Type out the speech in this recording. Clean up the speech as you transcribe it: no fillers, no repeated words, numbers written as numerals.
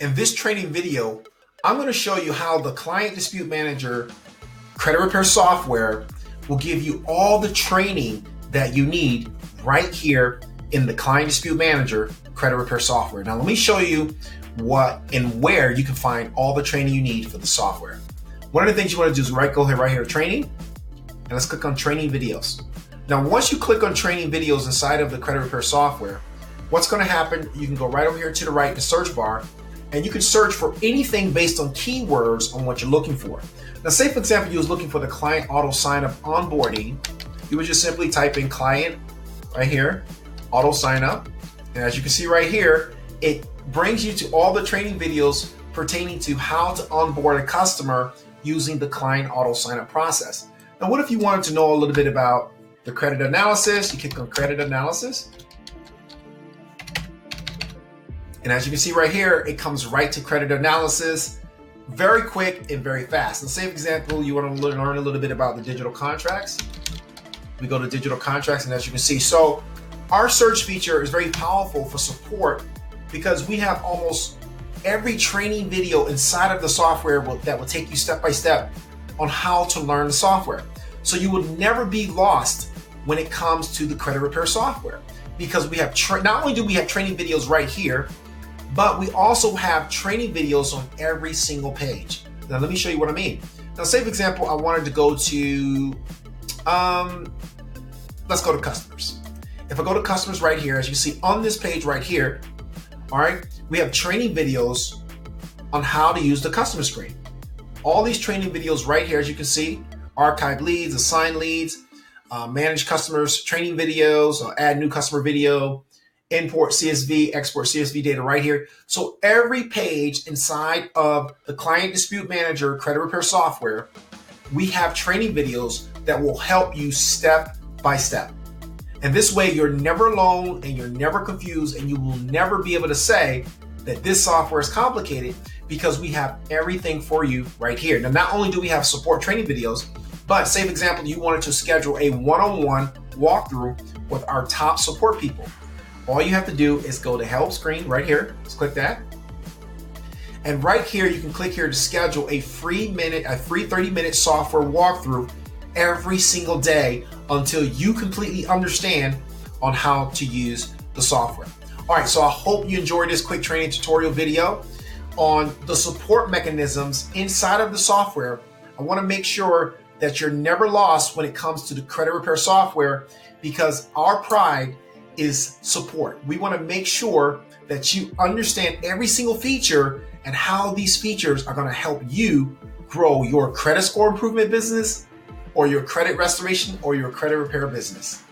In this training video, I'm going to show you how the Client Dispute Manager credit repair software will give you all the training that you need right here in the Client Dispute Manager credit repair software. Now let me show you what and where you can find all the training you need for the software. One of the things you want to do is go ahead right here to training, and let's click on training videos. Now once you click on training videos inside of the credit repair software, what's going to happen, you can go right over here to the right in the search bar, and you can search for anything based on keywords on what you're looking for. Now say for example you was looking for the client auto sign up onboarding, you would just simply type in client right here, auto sign up, and as you can see right here, it brings you to all the training videos pertaining to how to onboard a customer using the client auto sign up process. Now what if you wanted to know a little bit about the credit analysis? You click on credit analysis. And as you can see right here, it comes right to credit analysis, very quick and very fast. And say for example, you want to learn a little bit about the digital contracts. We go to digital contracts, and as you can see, so our search feature is very powerful for support because we have almost every training video inside of the software that will take you step by step on how to learn the software. So you will never be lost when it comes to the credit repair software, because we have not only do we have training videos right here, but we also have training videos on every single page. Now let me show you what I mean. Now say for example, I wanted to go to, let's go to customers. If I go to customers right here, as you see on this page right here, all right, we have training videos on how to use the customer screen. All these training videos right here, as you can see, archive leads, assign leads, manage customers, training videos, add new customer video, import CSV, export CSV data right here. So every page inside of the Client Dispute Manager credit repair software, we have training videos that will help you step by step. And this way you're never alone and you're never confused, and you will never be able to say that this software is complicated, because we have everything for you right here. Now not only do we have support training videos, but say for example you wanted to schedule a one-on-one walkthrough with our top support people. All you have to do is go to help screen right here. Let's click that. And right here, you can click here to schedule a free 30-minute software walkthrough every single day until you completely understand on how to use the software. All right, so I hope you enjoyed this quick training tutorial video on the support mechanisms inside of the software. I want to make sure that you're never lost when it comes to the credit repair software, because our pride is support. We want to make sure that you understand every single feature and how these features are going to help you grow your credit score improvement business, or your credit restoration, or your credit repair business.